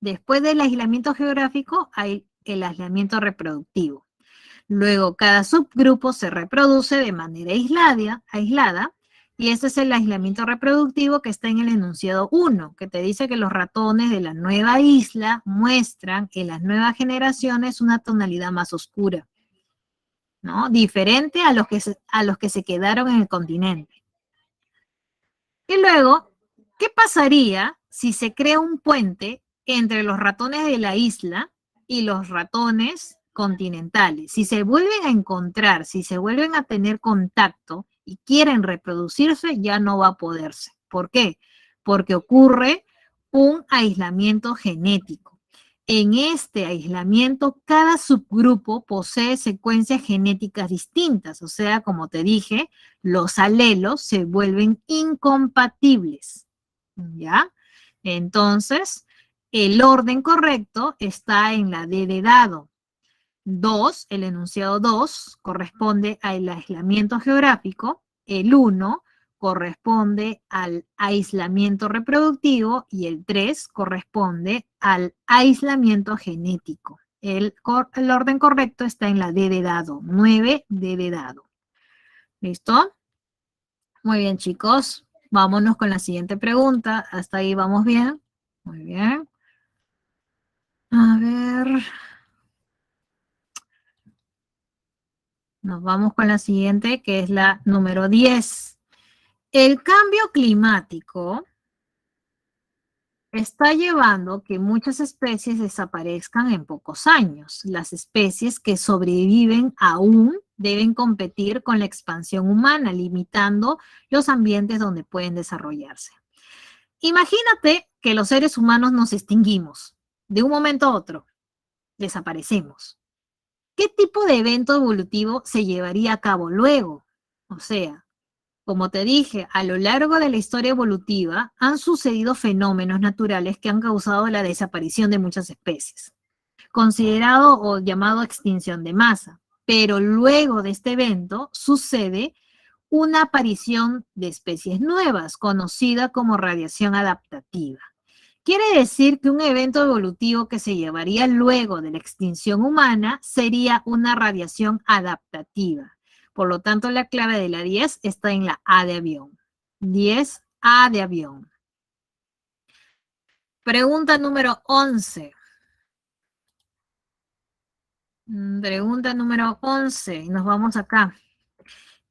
después del aislamiento geográfico, hay el aislamiento reproductivo. Luego, cada subgrupo se reproduce de manera aislada, y este es el aislamiento reproductivo que está en el enunciado 1, que te dice que los ratones de la nueva isla muestran en las nuevas generaciones una tonalidad más oscura. ¿no? Diferente a los que se quedaron en el continente. Y luego, ¿qué pasaría si se crea un puente entre los ratones de la isla y los ratones continentales? Si se vuelven a encontrar, si se vuelven a tener contacto y quieren reproducirse, ya no va a poderse. ¿Por qué? Porque ocurre un aislamiento genético. En este aislamiento, cada subgrupo posee secuencias genéticas distintas, o sea, como te dije, los alelos se vuelven incompatibles, ¿ya? Entonces, el orden correcto está en la D de dado. 2, el enunciado 2 corresponde al aislamiento geográfico, el 1 corresponde al aislamiento reproductivo y el 3 corresponde al aislamiento genético. El orden correcto está en la D de dado, 9 D de dado. ¿Listo? Muy bien, chicos. Vámonos con la siguiente pregunta. Hasta ahí vamos bien. Muy bien. A ver. Nos vamos con la siguiente, que es la número 10. El cambio climático está llevando que muchas especies desaparezcan en pocos años. Las especies que sobreviven aún deben competir con la expansión humana, limitando los ambientes donde pueden desarrollarse. Imagínate que los seres humanos nos extinguimos. De un momento a otro, desaparecemos. ¿Qué tipo de evento evolutivo se llevaría a cabo luego? O sea, como te dije, a lo largo de la historia evolutiva han sucedido fenómenos naturales que han causado la desaparición de muchas especies, considerado o llamado extinción de masa. Pero luego de este evento sucede una aparición de especies nuevas, conocida como radiación adaptativa. Quiere decir que un evento evolutivo que se llevaría luego de la extinción humana sería una radiación adaptativa. Por lo tanto, la clave de la 10 está en la A de avión. 10, A de avión. Pregunta número 11. Pregunta número 11. Nos vamos acá.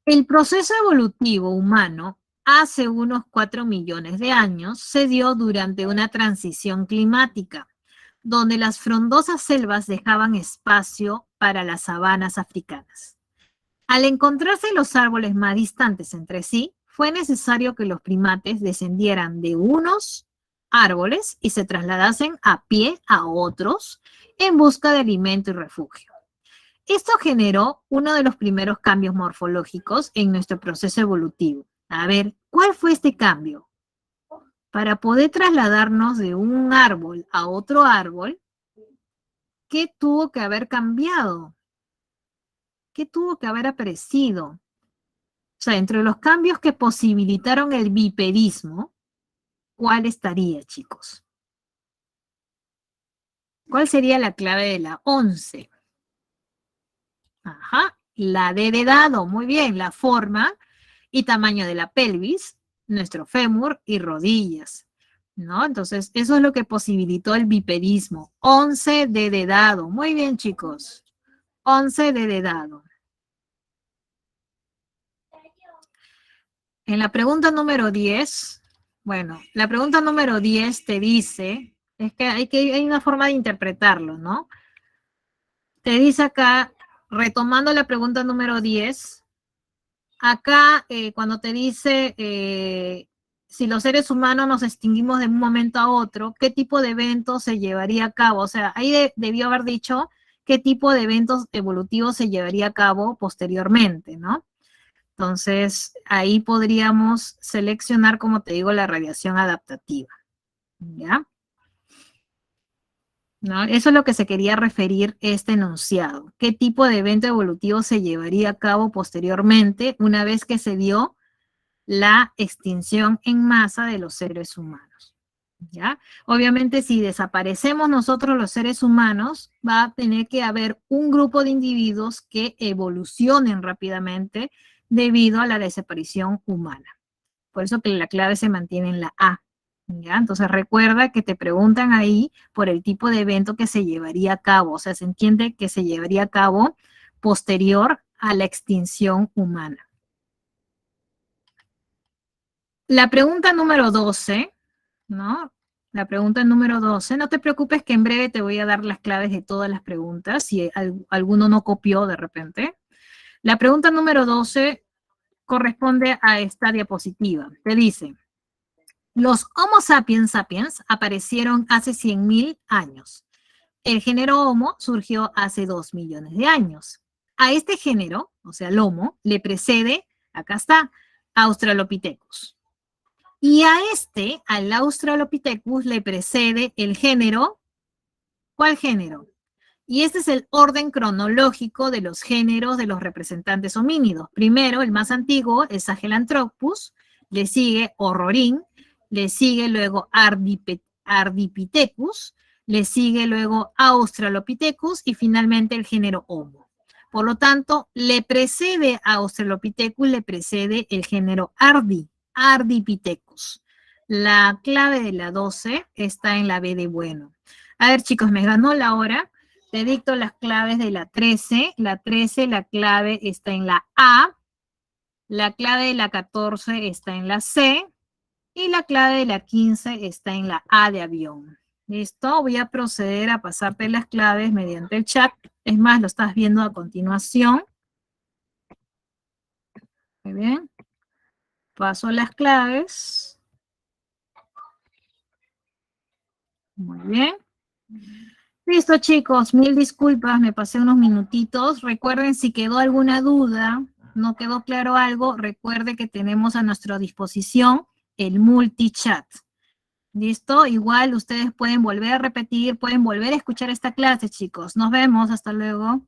El proceso evolutivo humano hace unos 4 millones de años se dio durante una transición climática, donde las frondosas selvas dejaban espacio para las sabanas africanas. Al encontrarse los árboles más distantes entre sí, fue necesario que los primates descendieran de unos árboles y se trasladasen a pie a otros en busca de alimento y refugio. Esto generó uno de los primeros cambios morfológicos en nuestro proceso evolutivo. A ver, ¿cuál fue este cambio? Para poder trasladarnos de un árbol a otro árbol, ¿qué tuvo que haber cambiado? ¿Qué tuvo que haber aparecido? O sea, entre los cambios que posibilitaron el bipedismo, ¿cuál estaría, chicos? ¿Cuál sería la clave de la 11? Ajá, la D de dado, muy bien, la forma y tamaño de la pelvis, nuestro fémur y rodillas, ¿no? Entonces, eso es lo que posibilitó el bipedismo. 11 de dado, muy bien, chicos. 11 de dado. En la pregunta número 10, bueno, la pregunta número 10 te dice, es que hay una forma de interpretarlo, ¿no? Te dice acá, retomando la pregunta número 10, acá cuando te dice si los seres humanos nos extinguimos de un momento a otro, ¿qué tipo de evento se llevaría a cabo? O sea, ahí debió haber dicho qué tipo de eventos evolutivos se llevaría a cabo posteriormente, ¿no? Entonces, ahí podríamos seleccionar, como te digo, la radiación adaptativa, ¿ya? ¿No? Eso es lo que se quería referir este enunciado. ¿Qué tipo de evento evolutivo se llevaría a cabo posteriormente una vez que se dio la extinción en masa de los seres humanos? ¿Ya? Obviamente, si desaparecemos nosotros los seres humanos, va a tener que haber un grupo de individuos que evolucionen rápidamente debido a la desaparición humana. Por eso que la clave se mantiene en la A. ¿Ya? Entonces recuerda que te preguntan ahí por el tipo de evento que se llevaría a cabo. O sea, se entiende que se llevaría a cabo posterior a la extinción humana. La pregunta número 12, ¿no? La pregunta número 12, no te preocupes que en breve te voy a dar las claves de todas las preguntas, si alguno no copió de repente. La pregunta número 12 corresponde a esta diapositiva. Te dice, los Homo sapiens sapiens aparecieron hace 100.000 años. El género Homo surgió hace 2 millones de años. A este género, o sea, el Homo, le precede, acá está, Australopithecus. Y a al Australopithecus, le precede el género, ¿cuál género? Y este es el orden cronológico de los géneros de los representantes homínidos. Primero, el más antiguo es Sahelanthropus, le sigue Horrorin, le sigue luego Ardipithecus, le sigue luego Australopithecus y finalmente el género Homo. Por lo tanto, le precede a Australopithecus, le precede el género Ardipithecus. La clave de la 12 está en la B de bueno. A ver, chicos, me ganó la hora. Te dicto las claves de la 13. La 13, la clave está en la A. La clave de la 14 está en la C. Y la clave de la 15 está en la A de avión. ¿Listo? Voy a proceder a pasarte las claves mediante el chat. Es más, lo estás viendo a continuación. Muy bien. Paso las claves. Muy bien. Listo, chicos, mil disculpas, me pasé unos minutitos. Recuerden, si quedó alguna duda, no quedó claro algo, recuerde que tenemos a nuestra disposición el multichat. ¿Listo? Igual ustedes pueden volver a repetir, pueden volver a escuchar esta clase, chicos. Nos vemos, hasta luego.